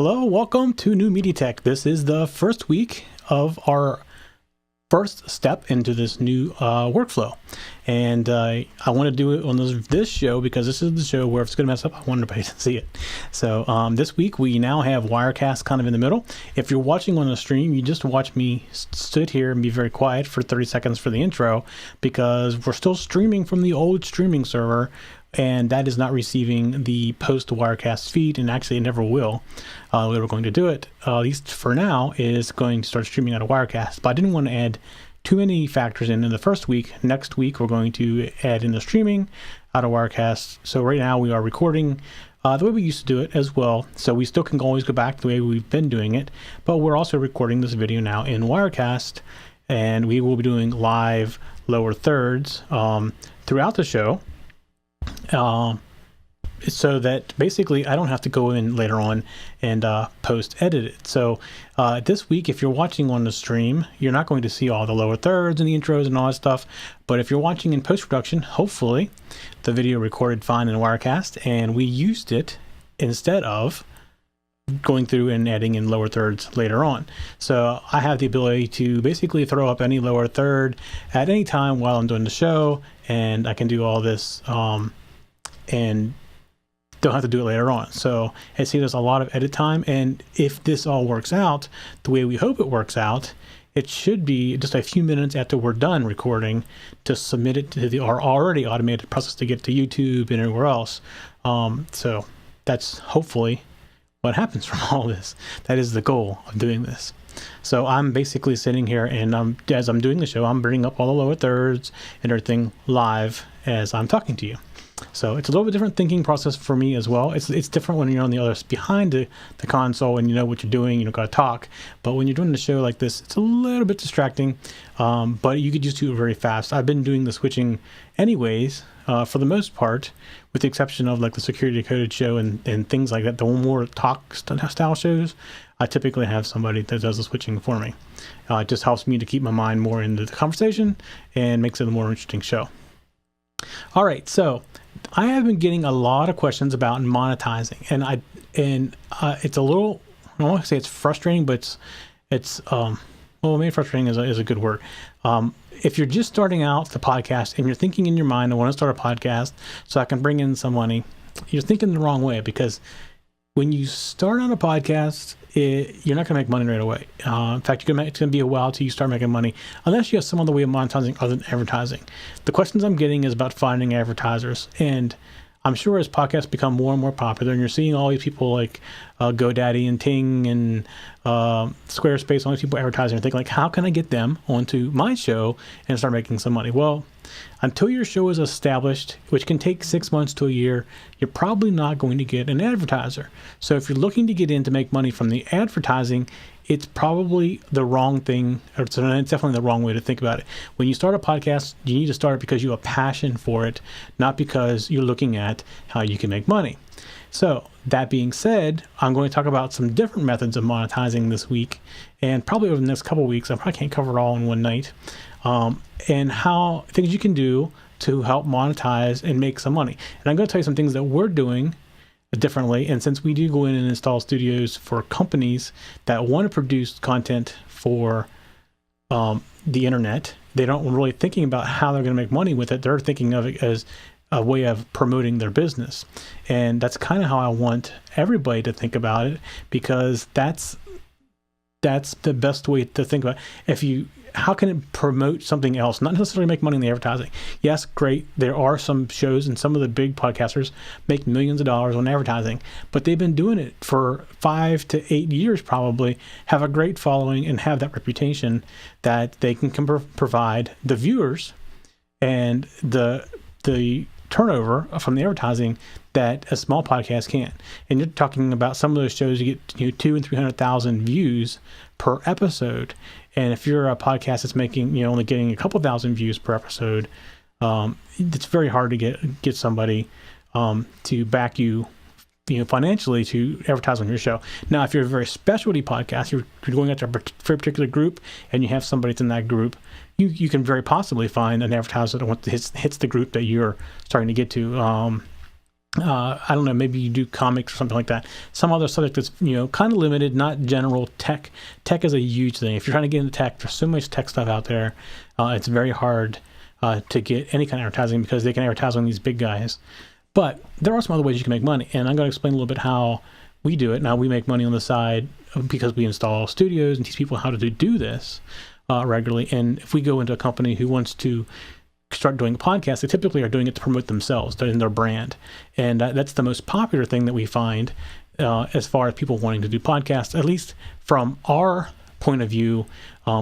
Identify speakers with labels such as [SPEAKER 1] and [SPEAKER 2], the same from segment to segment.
[SPEAKER 1] Hello, welcome to New Media Tech. This is the first week of our first step into this new workflow. And I want to do it on this show because this is the show where if it's going to mess up, I want everybody to see it. So this week we now have Wirecast kind of in the middle. If you're watching on the stream, you just watch me sit here and be very quiet for 30 seconds for the intro because we're still streaming from the old streaming server. And that is not receiving the post Wirecast feed, and actually it never will. The way we're going to do it, at least for now, is going to start streaming out of Wirecast. But I didn't want to add too many factors in the first week. Next week, we're going to add in the streaming out of Wirecast. So right now, we are recording the way we used to do it as well. So we still can always go back to the way we've been doing it. But we're also recording this video now in Wirecast, and we will be doing live lower thirds throughout the show. So that basically I don't have to go in later on and post edit it. So this week, if you're watching on the stream, you're not going to see all the lower thirds and the intros and all that stuff. But if you're watching in post-production, hopefully the video recorded fine in Wirecast and we used it instead of going through and adding in lower thirds later on. So I have the ability to basically throw up any lower third at any time while I'm doing the show, and I can do all this and don't have to do it later on. So I see there's a lot of edit time, and if this all works out the way we hope it works out, it should be just a few minutes after we're done recording to submit it to our already automated process to get to YouTube and everywhere else. So that's hopefully what happens from all this. That is the goal of doing this. So I'm basically sitting here, and as I'm doing the show, I'm bringing up all the lower thirds and everything live as I'm talking to you. So it's a little bit different thinking process for me as well. It's different when you're on the other behind the console and you know what you're doing. You don't got to talk. But when you're doing the show like this, it's a little bit distracting. But you could just do it very fast. I've been doing the switching anyways, for the most part, with the exception of like the security coded show and things like that. The more talk style shows, I typically have somebody that does the switching for me. It just helps me to keep my mind more into the conversation and makes it a more interesting show. All right, so I have been getting a lot of questions about monetizing, and it's a little, I don't want to say it's frustrating, but it's maybe frustrating is a good word. If you're just starting out the podcast and you're thinking in your mind, I want to start a podcast so I can bring in some money, you're thinking the wrong way, because when you start on a podcast, you're not going to make money right away. In fact, it's going to be a while till you start making money, unless you have some other way of monetizing other than advertising. The questions I'm getting is about finding advertisers, and I'm sure as podcasts become more and more popular, and you're seeing all these people like GoDaddy and Ting and Squarespace, all these people advertising, and think like, how can I get them onto my show and start making some money? Well, until your show is established, which can take 6 months to a year, you're probably not going to get an advertiser. So if you're looking to get in to make money from the advertising, it's probably the wrong thing, or it's definitely the wrong way to think about it. When you start a podcast, you need to start it because you have a passion for it, not because you're looking at how you can make money. So that being said, I'm going to talk about some different methods of monetizing this week, and probably over the next couple of weeks. I probably can't cover it all in one night, and how things you can do to help monetize and make some money. And I'm going to tell you some things that we're doing differently. And since we do go in and install studios for companies that want to produce content for the internet, they don't really thinking about how they're going to make money with it. They're thinking of it as a way of promoting their business. And that's kind of how I want everybody to think about it, because that's the best way to think about it. How can it promote something else? Not necessarily make money in the advertising. Yes, great. There are some shows, and some of the big podcasters make millions of dollars on advertising, but they've been doing it for 5 to 8 years probably, have a great following, and have that reputation that they can provide the viewers and the turnover from the advertising that a small podcast can. And you're talking about some of those shows, you get 200,000 and 300,000 views per episode. And if you're a podcast that's making, only getting a couple thousand views per episode, it's very hard to get somebody to back you, financially to advertise on your show. Now, if you're a very specialty podcast, you're going after a very particular group, and you have somebody that's in that group, you can very possibly find an advertiser that hits the group that you're starting to get to. I don't know, maybe you do comics or something like that. Some other subject that's, kind of limited, not general tech. Tech is a huge thing. If you're trying to get into tech, there's so much tech stuff out there. It's very hard to get any kind of advertising because they can advertise on these big guys. But there are some other ways you can make money. And I'm going to explain a little bit how we do it. Now, we make money on the side because we install studios and teach people how to do this regularly. And if we go into a company who wants to start doing a podcast, they typically are doing it to promote themselves in their brand. And that's the most popular thing that we find as far as people wanting to do podcasts, at least from our point of view,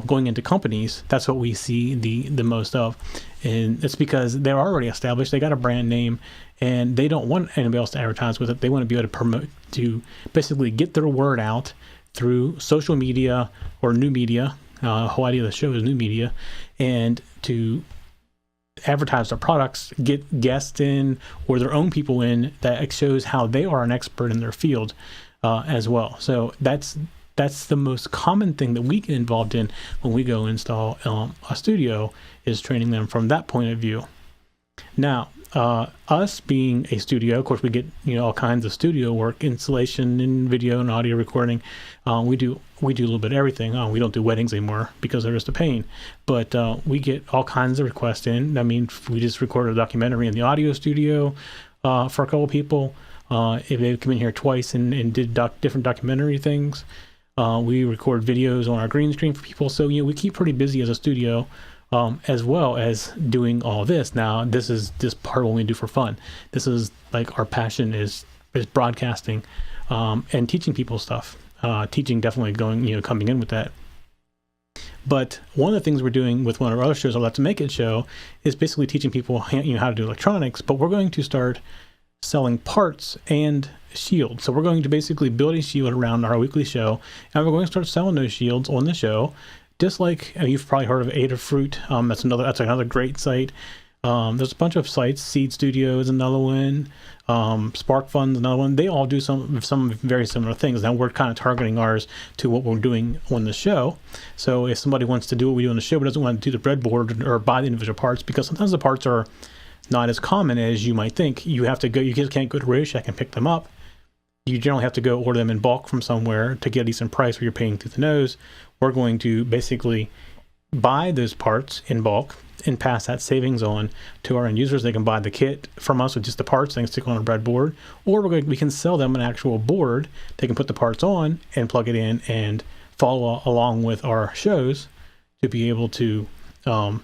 [SPEAKER 1] going into companies. That's what we see the most of. And it's because they're already established. They got a brand name and they don't want anybody else to advertise with it. They want to be able to promote, to basically get their word out through social media or new media. The whole idea of the show is new media, and to advertise their products, get guests in or their own people in that shows how they are an expert in their field as well. So that's the most common thing that we get involved in when we go install a studio, is training them from that point of view. Now, us being a studio, of course, we get all kinds of studio work, installation and video and audio recording. We do a little bit of everything. We don't do weddings anymore because they're just a pain. But we get all kinds of requests in. I mean, we just recorded a documentary in the audio studio for a couple people. If they come in here twice and did different documentary things. We record videos on our green screen for people. So we keep pretty busy as a studio. As well as doing all this. Now, this is just part of what we do for fun. This is like our passion is broadcasting and teaching people stuff. Teaching definitely coming in with that. But one of the things we're doing with one of our other shows, our Let's Make It show, is basically teaching people how to do electronics. But we're going to start selling parts and shields. So we're going to basically build a shield around our weekly show, and we're going to start selling those shields on the show. Just like you've probably heard of Adafruit. That's another great site. There's a bunch of sites. Seed Studio is another one. Spark Fund's another one. They all do some very similar things. Now we're kind of targeting ours to what we're doing on the show. So if somebody wants to do what we do on the show but doesn't want to do the breadboard or buy the individual parts, because sometimes the parts are not as common as you might think. You just can't go to Radio Shack and pick them up. You generally have to go order them in bulk from somewhere to get a decent price where you're paying through the nose. We're going to basically buy those parts in bulk and pass that savings on to our end users. They can buy the kit from us with just the parts. They can stick on a breadboard, or we can sell them an actual board. They can put the parts on and plug it in and follow along with our shows to be able to do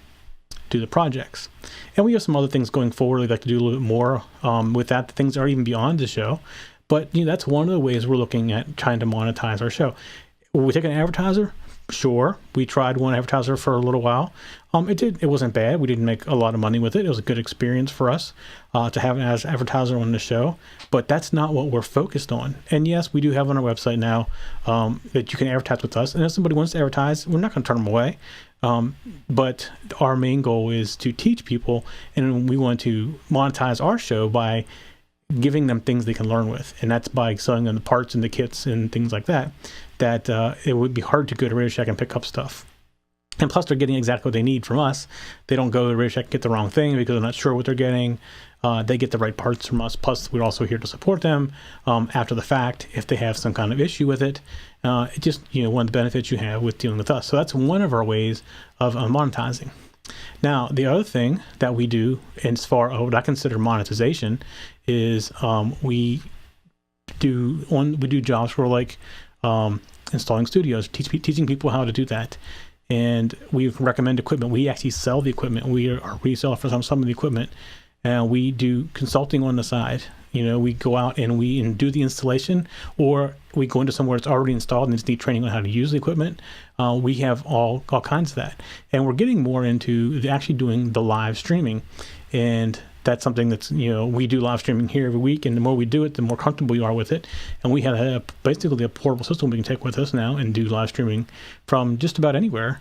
[SPEAKER 1] the projects. And we have some other things going forward. We'd like to do a little bit more with that. The things are even beyond the show. But that's one of the ways we're looking at trying to monetize our show. Will we take an advertiser? Sure. We tried one advertiser for a little while. It wasn't bad. We didn't make a lot of money with it. It was a good experience for us to have an advertiser on the show. But that's not what we're focused on. And yes, we do have on our website now that you can advertise with us. And if somebody wants to advertise, we're not going to turn them away. But our main goal is to teach people, and we want to monetize our show by giving them things they can learn with, and that's by selling them the parts and the kits and things like that. It would be hard to go to Radio Shack and pick up stuff. And plus, they're getting exactly what they need from us. They don't go to Radio Shack and get the wrong thing because they're not sure what they're getting. They get the right parts from us. Plus, we're also here to support them after the fact if they have some kind of issue with it. It's just one of the benefits you have with dealing with us. So that's one of our ways of monetizing. Now, the other thing that we do, as far as what I consider monetization, is we do jobs for like installing studios, teaching people how to do that. And we recommend equipment. We actually sell the equipment. We are a reseller for some of the equipment. And we do consulting on the side. We go out and we do the installation, or we go into somewhere that's already installed and just need training on how to use the equipment. We have all kinds of that. And we're getting more into actually doing the live streaming. And that's something that's, we do live streaming here every week. And the more we do it, the more comfortable you are with it. And we have basically a portable system we can take with us now and do live streaming from just about anywhere.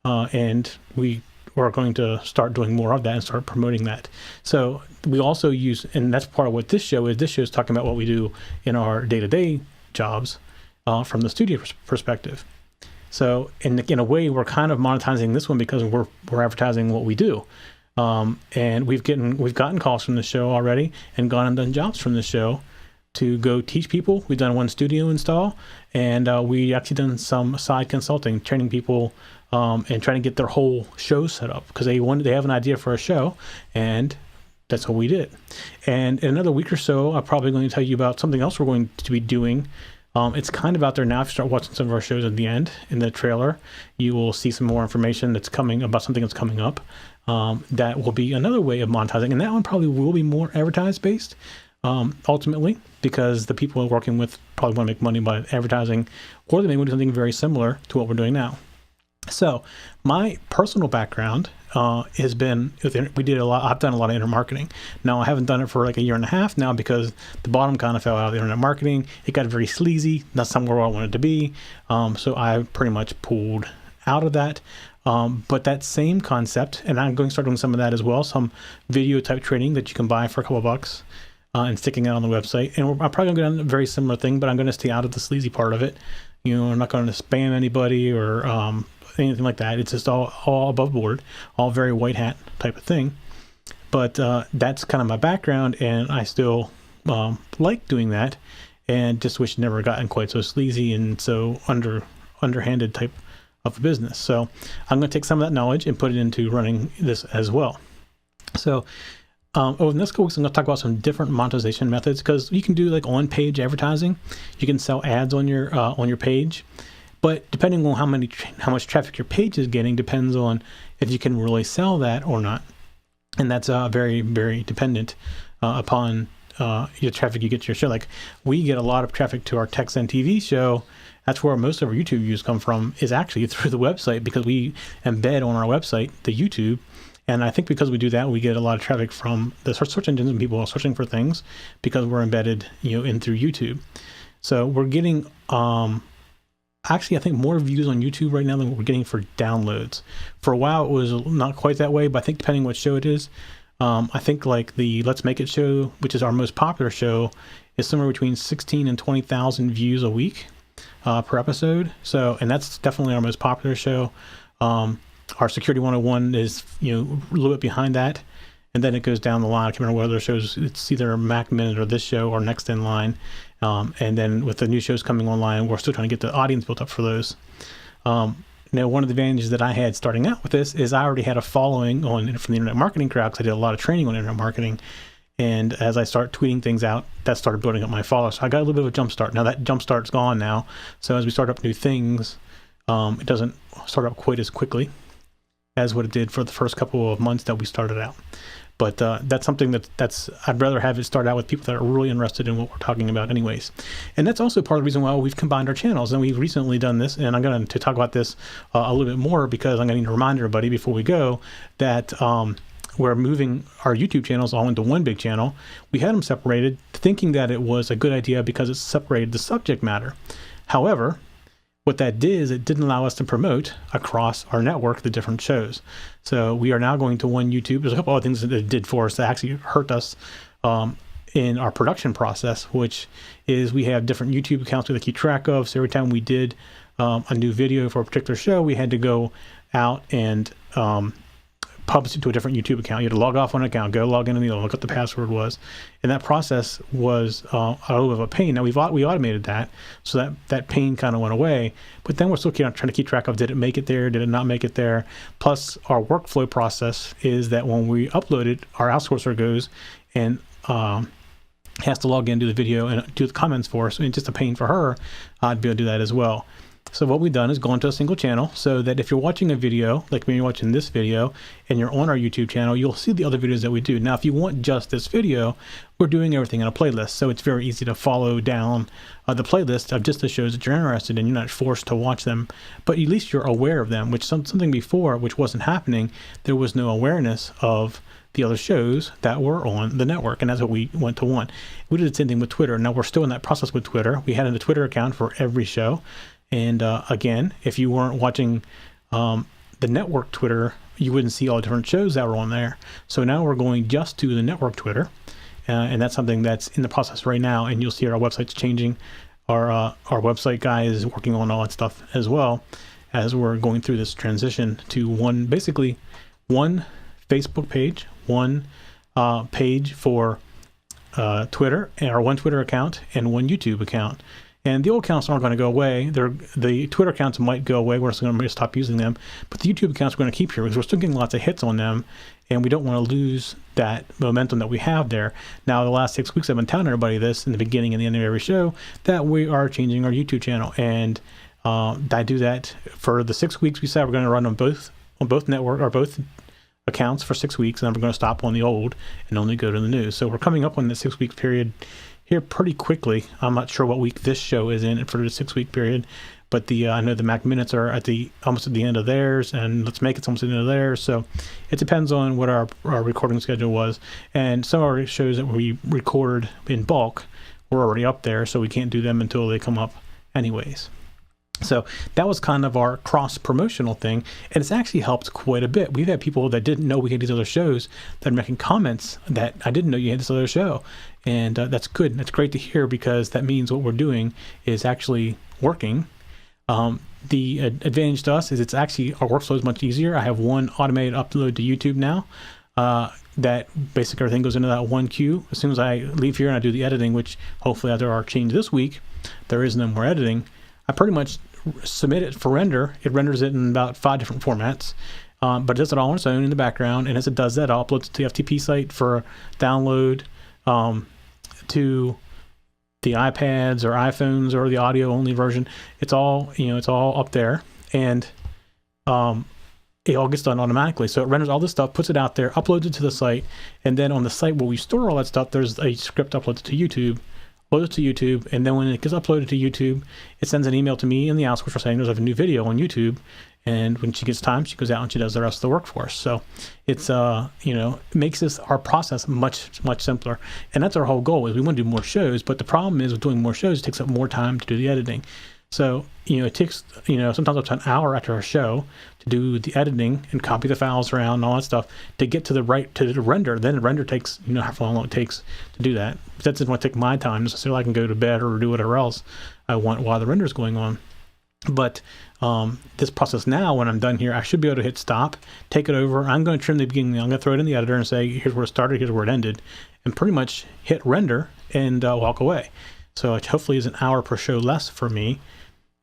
[SPEAKER 1] And we're going to start doing more of that and start promoting that. So we also use, and that's part of what this show is. This show is talking about what we do in our day-to-day jobs from the studio perspective. So in a way, we're kind of monetizing this one because we're advertising what we do. And we've gotten calls from the show already and gone and done jobs from the show to go teach people. We've done one studio install, and we actually done some side consulting, training people and trying to get their whole show set up, because they have an idea for a show, and that's what we did. And in another week or so, I'm probably going to tell you about something else we're going to be doing. It's kind of out there now. If you start watching some of our shows at the end, in the trailer, you will see some more information that's coming about something that's coming up. That will be another way of monetizing. And that one probably will be more advertised based, ultimately, because the people we're working with probably want to make money by advertising, or they may want to do something very similar to what we're doing now. So my personal background has been, I've done a lot of internet marketing. Now I haven't done it for like a year and a half now, because the bottom kind of fell out of the internet marketing. It got very sleazy, not somewhere where I wanted to be. So I pretty much pulled out of that. But that same concept, and I'm going to start doing some of that as well, some video type training that you can buy for a couple of bucks and sticking it on the website. And I'm probably going to do a very similar thing, but I'm going to stay out of the sleazy part of it. I'm not going to spam anybody or anything like that. It's just all above board, all very white hat type of thing. But that's kind of my background, and I still like doing that, and just wish it never gotten quite so sleazy and so underhanded type of a business. So I'm going to take some of that knowledge and put it into running this as well. So over the next couple weeks, I'm going to talk about some different monetization methods, because you can do like on-page advertising. You can sell ads on your page. But depending on how much traffic your page is getting depends on if you can really sell that or not. And that's very, very dependent upon your traffic you get to your show. Like, we get a lot of traffic to our Text and TV show. That's where most of our YouTube views come from, is actually through the website, because we embed on our website the YouTube. And I think because we do that, we get a lot of traffic from the search engines, and people are searching for things because we're embedded, in through YouTube. So we're getting actually, I think more views on YouTube right now than what we're getting for downloads. For a while, it was not quite that way, but I think depending what show it is, I think like the Let's Make It show, which is our most popular show, is somewhere between 16 and 20,000 views a week per episode. So, and that's definitely our most popular show. Our Security 101 is, a little bit behind that. And then it goes down the line. I can't remember what other shows. It's either Mac Minute or this show or next in line. And then with the new shows coming online, we're still trying to get the audience built up for those. Now, one of the advantages that I had starting out with this is I already had a following from the internet marketing crowd, because I did a lot of training on internet marketing. And as I start tweeting things out, that started building up my followers. So I got a little bit of a jump start. Now that jump start's gone now. So as we start up new things, it doesn't start up quite as quickly as what it did for the first couple of months that we started out. But that's something I'd rather have it start out with people that are really interested in what we're talking about anyways. And that's also part of the reason why we've combined our channels. And we've recently done this, and I'm going to talk about this a little bit more, because I'm going to need to remind everybody before we go that we're moving our YouTube channels all into one big channel. We had them separated, thinking that it was a good idea because it separated the subject matter. However, what that did is it didn't allow us to promote across our network the different shows. So we are now going to one YouTube. There's a couple other things that it did for us that actually hurt us in our production process, which is we have different YouTube accounts we have to keep track of. So every time we did a new video for a particular show, we had to go out and publish it to a different YouTube account. You had to log off on an account, go log in, and look what the password was. And that process was a little bit of a pain. Now we automated that, so that pain kind of went away. But then we're still trying to keep track of, did it make it there? Did it not make it there? Plus, our workflow process is that when we upload it, our outsourcer goes and has to log in, do the video, and do the comments for us. And it's just a pain for her to be able to do that as well. So what we've done is gone to a single channel, so that if you're watching a video, like when you're watching this video and you're on our YouTube channel, you'll see the other videos that we do. Now, if you want just this video, we're doing everything in a playlist. So it's very easy to follow down the playlist of just the shows that you're interested in. You're not forced to watch them, but at least you're aware of them, which something before, which wasn't happening. There was no awareness of the other shows that were on the network, and that's what we went to one. We did the same thing with Twitter. Now we're still in that process with Twitter. We had a Twitter account for every show. And again, if you weren't watching the network Twitter, you wouldn't see all the different shows that were on there. So now we're going just to the network Twitter, and that's something that's in the process right now. And you'll see our website's changing. Our website guy is working on all that stuff as well, as we're going through this transition to basically one Facebook page, one page for Twitter, or one Twitter account, and one YouTube account. And the old accounts aren't going to go away. The Twitter accounts might go away. We're just going to stop using them. But the YouTube accounts we're going to keep here because we're still getting lots of hits on them, and we don't want to lose that momentum that we have there. Now, the last 6 weeks, I've been telling everybody this in the beginning and the end of every show, that we are changing our YouTube channel. And I do that for the 6 weeks. We said we're going to run on both network or both accounts for 6 weeks, and then we're going to stop on the old and only go to the new. So we're coming up on the 6 week period here pretty quickly. I'm not sure what week this show is in for the 6 week period, but I know the Mac Minutes are almost at the end of theirs, and Let's Make It's almost at the end of theirs. So it depends on what our recording schedule was. And some of our shows that we record in bulk were already up there, so we can't do them until they come up anyways. So that was kind of our cross-promotional thing, and it's actually helped quite a bit. We've had people that didn't know we had these other shows that are making comments that I didn't know you had this other show, and that's good. That's great to hear because that means what we're doing is actually working. The advantage to us is it's actually, our workflow is much easier. I have one automated upload to YouTube now that basically everything goes into that one queue. As soon as I leave here and I do the editing, which hopefully after our change this week, there is no more editing, I pretty much submit it for render. It renders it in about 5 different formats, but it does it all on its own in the background. And as it does that, I'll upload it to the FTP site for download to the iPads or iPhones or the audio only version. It's all up there, and it all gets done automatically. So it renders all this stuff, puts it out there, uploads it to the site, and then on the site where we store all that stuff, there's a script uploaded to YouTube. Upload it to YouTube, and then when it gets uploaded to YouTube, it sends an email to me in the house, which we're saying there's a new video on YouTube, and when she gets time, she goes out and she does the rest of the work for us. So it's it makes our process much simpler, and that's our whole goal. Is we want to do more shows, but the problem is with doing more shows, it takes up more time to do the editing. So it takes sometimes up to an hour after our show to do the editing and copy the files around and all that stuff to get to the render. Then the render takes how long it takes to do that. But that doesn't want to take my time necessarily. I can go to bed or do whatever else I want while the render is going on. But this process now, when I'm done here, I should be able to hit stop, take it over. I'm going to trim the beginning. I'm going to throw it in the editor and say, here's where it started, here's where it ended, and pretty much hit render and walk away. So it hopefully is an hour per show less for me.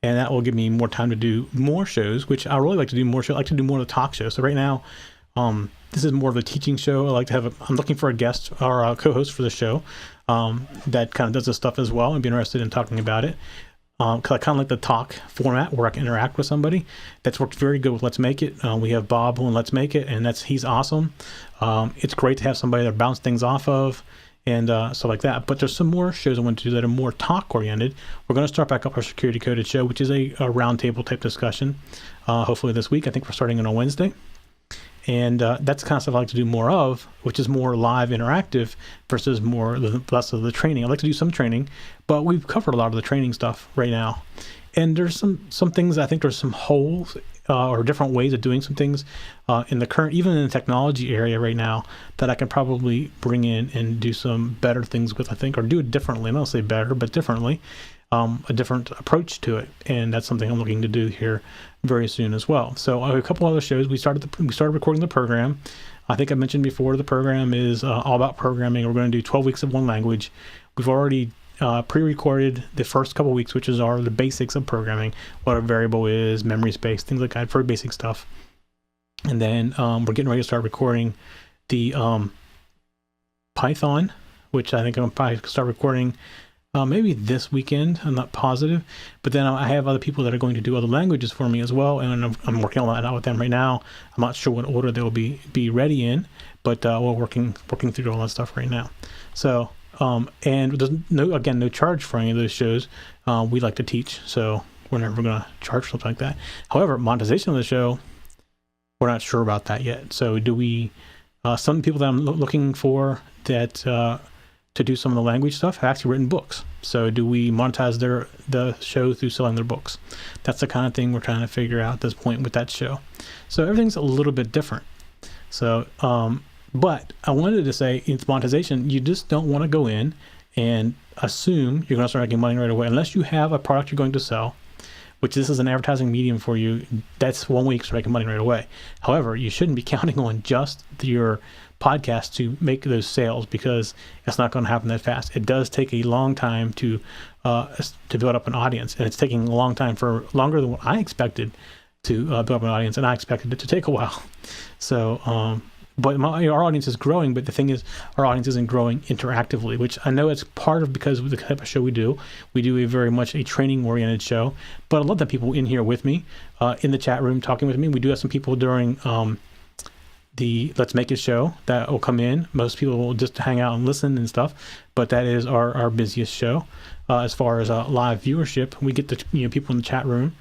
[SPEAKER 1] And that will give me more time to do more shows, which I really like to do more shows. I like to do more of the talk shows. So right now, this is more of a teaching show. I like to I'm looking for a guest or a co-host for the show that kind of does this stuff as well and be interested in talking about it. Because I kind of like the talk format where I can interact with somebody. That's worked very good with Let's Make It. We have Bob on Let's Make It, and he's awesome. It's great to have somebody to bounce things off of and stuff like that. But there's some more shows I want to do that are more talk oriented. We're going to start back up our Security Coded show, which is a roundtable type discussion. Hopefully this week. I think we're starting it on Wednesday. And that's the kind of stuff I like to do more of, which is more live interactive versus less of the training. I like to do some training, but we've covered a lot of the training stuff right now. And there's some things, I think there's some holes or different ways of doing some things in the current, even in the technology area right now, that I can probably bring in and do some better things with, I think, or do it differently. I don't say better, but differently, a different approach to it. And that's something I'm looking to do here very soon as well. So a couple other shows. We started recording the program. I think I mentioned before, the program is all about programming. We're going to do 12 weeks of one language. We've already pre-recorded the first couple weeks, which is the basics of programming, what a variable is, memory space, things like that, very basic stuff. And then we're getting ready to start recording the Python, which I think I'm probably start recording maybe this weekend. I'm not positive, but then I have other people that are going to do other languages for me as well, and I'm working on that out with them right now. I'm not sure what order they'll be ready in, but we're working through all that stuff right now. So and there's no charge for any of those shows. We like to teach, so we're never going to charge something like that. However, monetization of the show, we're not sure about that yet. So do we? Some people that I'm looking for that to do some of the language stuff have actually written books. So do we monetize the show through selling their books? That's the kind of thing we're trying to figure out at this point with that show. So everything's a little bit different. So but I wanted to say, it's monetization. You just don't want to go in and assume you're going to start making money right away unless you have a product you're going to sell, which this is an advertising medium for you, that's 1 week to making money right away. However, you shouldn't be counting on just your podcast to make those sales, because it's not going to happen that fast. It does take a long time to build up an audience, and it's taking a long time, for longer than what I expected to build up an audience, and I expected it to take a while. So, but our audience is growing, but the thing is, our audience isn't growing interactively, which I know it's part of because of the type of show we do. We do a very much a training-oriented show, but I love that people in here with me, in the chat room talking with me. We do have some people during the Let's Make It show that will come in. Most people will just hang out and listen and stuff, but that is our busiest show as far as live viewership. We get the people in the chat room,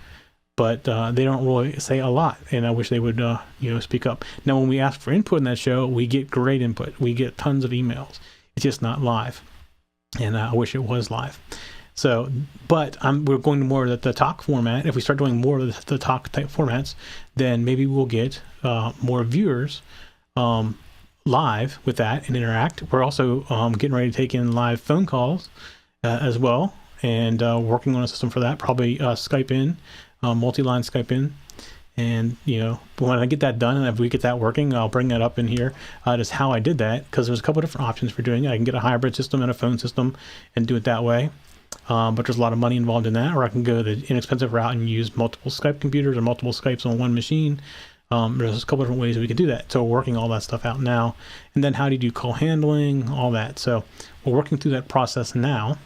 [SPEAKER 1] but they don't really say a lot, and I wish they would speak up. Now, when we ask for input in that show, we get great input. We get tons of emails. It's just not live, and I wish it was live. So, but we're going to more of the talk format. If we start doing more of the talk type formats, then maybe we'll get more viewers live with that and interact. We're also getting ready to take in live phone calls as well, and working on a system for that. Probably Skype in, multi-line Skype in. And, when I get that done, and if we get that working, I'll bring that up in here. Just how I did that, because there's a couple different options for doing it. I can get a hybrid system and a phone system and do it that way. But there's a lot of money involved in that, or I can go the inexpensive route and use multiple Skype computers or multiple Skypes on one machine. There's a couple different ways we could do that. So we're working all that stuff out now. And then how do you do call handling, all that. So we're working through that process now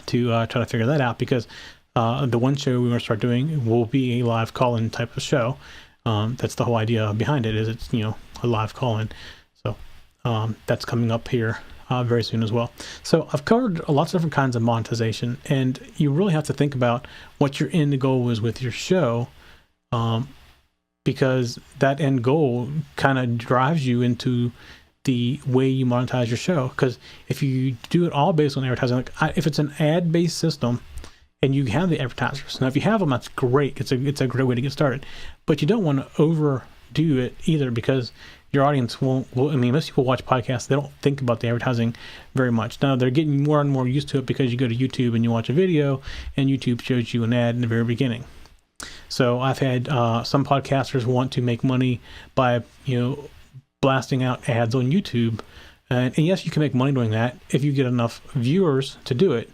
[SPEAKER 1] to try to figure that out, because the one show we're going to start doing will be a live call-in type of show. That's the whole idea behind it, is it's, a live call-in. So that's coming up here very soon as well. So I've covered lots of different kinds of monetization, and you really have to think about what your end goal is with your show, because that end goal kind of drives you into the way you monetize your show. Because if you do it all based on advertising, if it's an ad-based system and you have the advertisers, now if you have them, that's great. It's a great way to get started, but you don't want to overdo it either, because your audience won't. Most people watch podcasts, they don't think about the advertising very much. Now they're getting more and more used to it, because you go to YouTube and you watch a video, and YouTube shows you an ad in the very beginning. So I've had some podcasters want to make money by blasting out ads on YouTube, and yes, you can make money doing that if you get enough viewers to do it.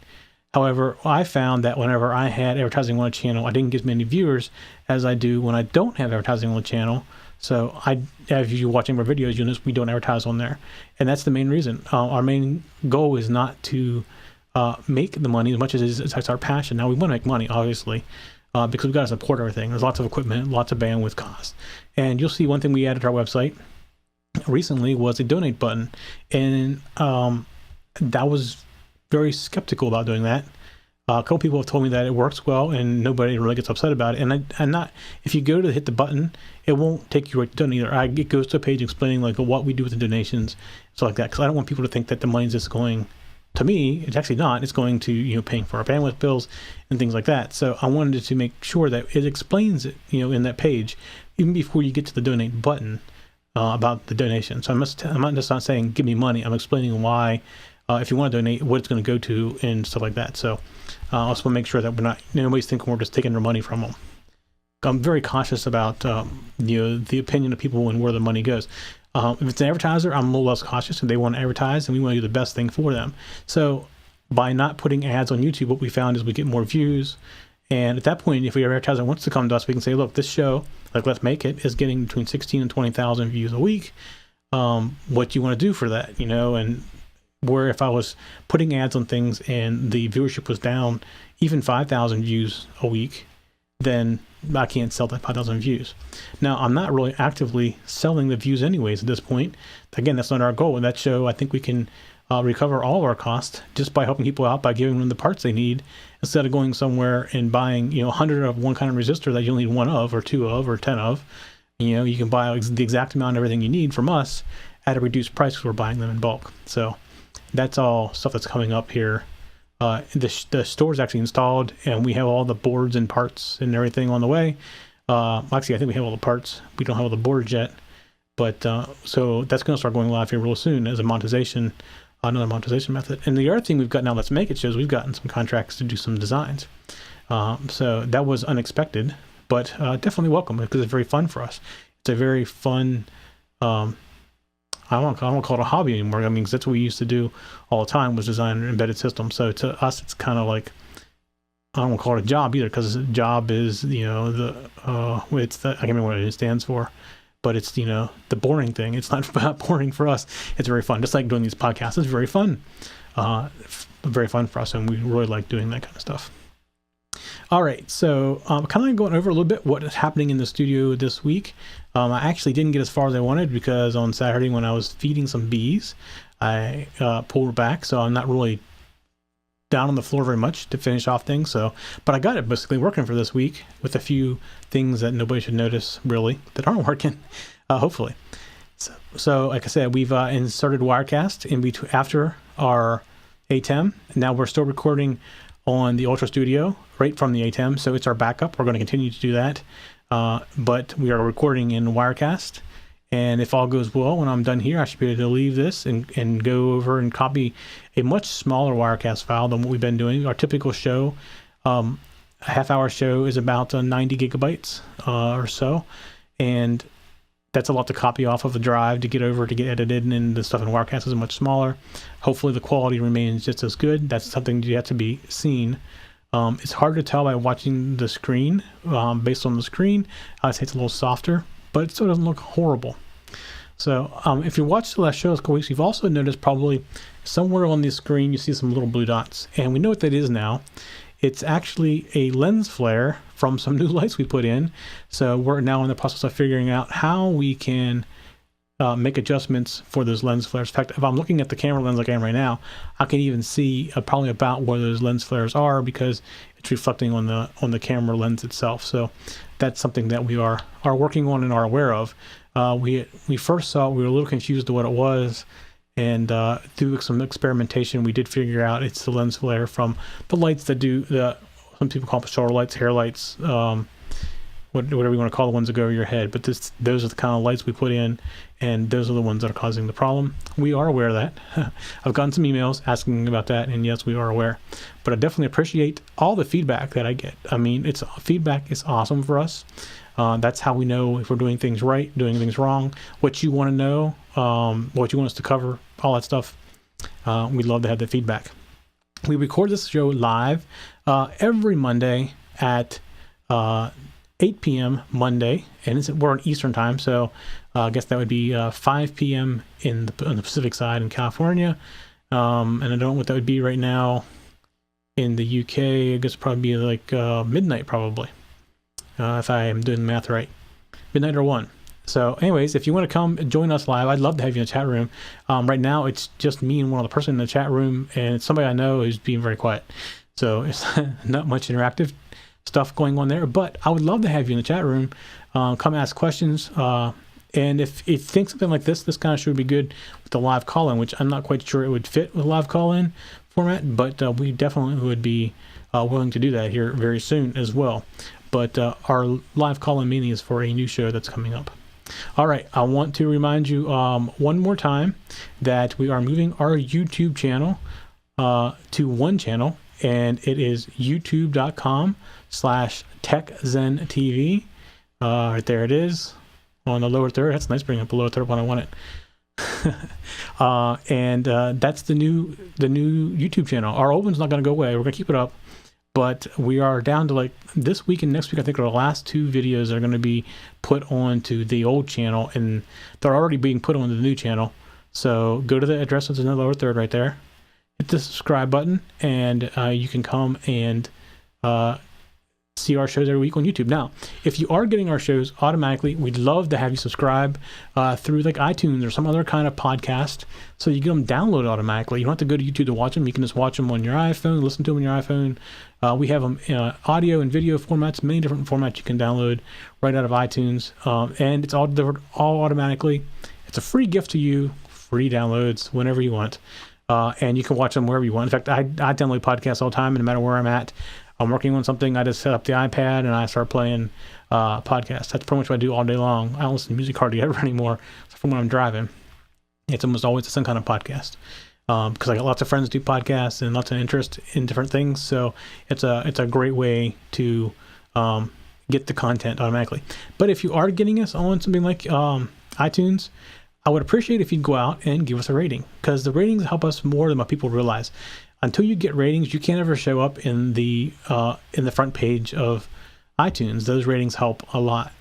[SPEAKER 1] However, I found that whenever I had advertising on a channel, I didn't get as many viewers as I do when I don't have advertising on the channel. So if you're watching our videos, you'll notice we don't advertise on there. And that's the main reason. Our main goal is not to make the money as much as it's our passion. Now, we want to make money, obviously, because we've got to support everything. There's lots of equipment, lots of bandwidth costs. And you'll see one thing we added to our website recently was a donate button. And that was very skeptical about doing that. A couple people have told me that it works well and nobody really gets upset about it. And if you go to hit the button, it won't take you right to donate either. It goes to a page explaining what we do with the donations, stuff like that. Because I don't want people to think that the money's just going to me. It's actually not. It's going to paying for our bandwidth bills and things like that. So I wanted to make sure that it explains it in that page even before you get to the donate button about the donation. So I'm not just not saying give me money. I'm explaining why. If you want to donate, what it's going to go to and stuff like that. So I also want to make sure that nobody's thinking we're just taking their money from them. I'm very cautious about the opinion of people and where the money goes. If it's an advertiser, I'm a little less cautious, and they want to advertise, and we want to do the best thing for them. So by not putting ads on YouTube, what we found is we get more views. And at that point, if our advertiser wants to come to us, we can say, look, this show, Let's Make It, is getting between 16 and 20,000 views a week. What do you want to do for that? And where if I was putting ads on things and the viewership was down even 5,000 views a week, then I can't sell that 5,000 views. Now, I'm not really actively selling the views anyways at this point. Again, that's not our goal. In that show, I think we can recover all of our costs just by helping people out by giving them the parts they need, instead of going somewhere and buying 100 of one kind of resistor that you only need 1 of or 2 of or 10 of. You can buy the exact amount of everything you need from us at a reduced price because we're buying them in bulk. So that's all stuff that's coming up here. The store is actually installed, and we have all the boards and parts and everything on the way. Actually, I think we have all the parts. We don't have all the boards yet. But so that's going to start going live here real soon as another monetization method. And the other thing we've got now, Let's Make It shows, we've gotten some contracts to do some designs. So that was unexpected, but definitely welcome because it's very fun for us. It's a very fun, I don't call it a hobby anymore. I mean, 'cause that's what we used to do all the time, was design embedded systems. So to us, it's kind of like, I don't want to call it a job either, because a job is, you know, it's the, I can't remember what it stands for, but it's, you know, the boring thing. It's not about boring for us. It's very fun. Just like doing these podcasts, it's very fun. Very fun for us, and we really like doing that kind of stuff. All right, so kind of going over a little bit what is happening in the studio this week. I actually didn't get as far as I wanted because on Saturday when I was feeding some bees, I pulled her back, so I'm not really down on the floor very much to finish off things. So, but I got it basically working for this week with a few things that nobody should notice really that aren't working, hopefully. So like I said, we've inserted Wirecast in between after our ATEM. Now we're still recording on the Ultra Studio right from the ATEM, so it's our backup. We're going to continue to do that, but we are recording in Wirecast. And if all goes well, when I'm done here, I should be able to leave this and go over and copy a much smaller Wirecast file than what we've been doing. Our typical show, a half-hour show, is about 90 gigabytes or so, and that's a lot to copy off of a drive to get over to get edited, and the stuff in Wirecast is much smaller. Hopefully the quality remains just as good. That's something you have to be seen. It's hard to tell by watching the screen. Based on the screen, I'd say it's a little softer, but it still doesn't look horrible. So if you watched the last show a couple weeks, you've also noticed probably somewhere on the screen you see some little blue dots, and we know what that is now. It's actually a lens flare from some new lights we put in. So we're now in the process of figuring out how we can make adjustments for those lens flares. In fact, if I'm looking at the camera lens like I am right now, I can even see probably about where those lens flares are because it's reflecting on the camera lens itself. So that's something that we are working on and are aware of. We first saw it, we were a little confused to what it was, and through some experimentation, we did figure out it's the lens flare from the lights that do some people call them shoulder lights, hair lights, whatever you want to call the ones that go over your head. But those are the kind of lights we put in, and those are the ones that are causing the problem. We are aware of that. I've gotten some emails asking about that, and yes, we are aware. But I definitely appreciate all the feedback that I get. I mean, feedback is awesome for us. That's how we know if we're doing things right, doing things wrong, what you want to know, what you want us to cover, all that stuff. We'd love to have the feedback. We record this show live every Monday at 8 p.m. Monday, and we're on Eastern time, so I guess that would be 5 p.m. on the Pacific side in California, and I don't know what that would be right now in the UK. I guess it'd probably be like midnight, probably, if I am doing the math right. Midnight or 1. So anyways, if you want to come and join us live, I'd love to have you in the chat room. Right now, it's just me and one other person in the chat room, and it's somebody I know who's being very quiet. So it's not much interactive stuff going on there, but I would love to have you in the chat room. Come ask questions. And if you think something like this kind of show would be good with the live call-in, which I'm not quite sure it would fit with a live call-in format, but we definitely would be willing to do that here very soon as well. But our live call-in meeting is for a new show that's coming up. All right, I want to remind you one more time that we are moving our YouTube channel to one channel, and it is youtube.com/TechZenTV. Right there it is on the lower third. That's nice, bringing up the lower third when I want it. And that's the new YouTube channel. Our old one's not going to go away. We're going to keep it up. But we are down to like this week and next week, I think, are the last 2 videos that are going to be put onto the old channel, and they're already being put onto the new channel. So go to the address that's in the lower third right there. Hit the subscribe button, and you can come and see our shows every week on YouTube. Now, if you are getting our shows automatically, we'd love to have you subscribe through like iTunes or some other kind of podcast, so you get them downloaded automatically. You don't have to go to YouTube to watch them. You can just watch them on your iPhone, listen to them on your iPhone. We have them in audio and video formats, many different formats you can download right out of iTunes, and it's all delivered all automatically. It's a free gift to you, free downloads whenever you want, and you can watch them wherever you want. In fact, I download podcasts all the time, no matter where I'm at. I'm working on something, I just set up the iPad and I start playing podcasts. That's pretty much what I do all day long. I don't listen to music hardly ever anymore, except for when I'm driving. It's almost always some kind of podcast. because I got lots of friends who do podcasts and lots of interest in different things. So it's a great way to get the content automatically. But if you are getting us on something like iTunes, I would appreciate if you'd go out and give us a rating, because the ratings help us more than what people realize. Until you get ratings, you can't ever show up in the front page of iTunes. Those ratings help a lot,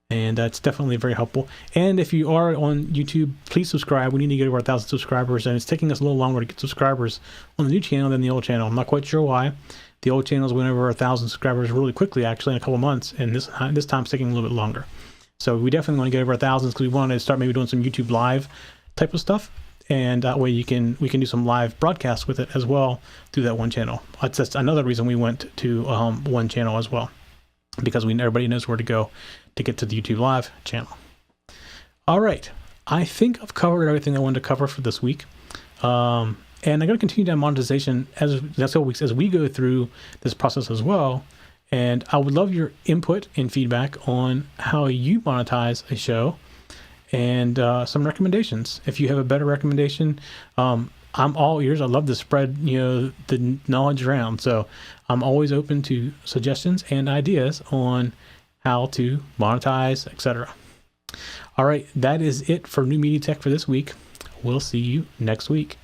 [SPEAKER 1] and that's definitely very helpful. And if you are on YouTube, please subscribe. We need to get over 1,000 subscribers, and it's taking us a little longer to get subscribers on the new channel than the old channel. I'm not quite sure why. The old channels went over 1,000 subscribers really quickly, actually, in a couple of months, and this time it's taking a little bit longer. So we definitely want to get over 1,000 because we want to start maybe doing some YouTube live type of stuff, and that way we can do some live broadcasts with it as well through that one channel. That's just another reason we went to one channel as well, because everybody knows where to go to get to the YouTube live channel. All right, I think I've covered everything I wanted to cover for this week, and I'm going to continue down monetization as we go through this process as well. And I would love your input and feedback on how you monetize a show, and some recommendations. If you have a better recommendation, I'm all ears. I love to spread the knowledge around. So I'm always open to suggestions and ideas on how to monetize, etc. All right, that is it for New Media Tech for this week. We'll see you next week.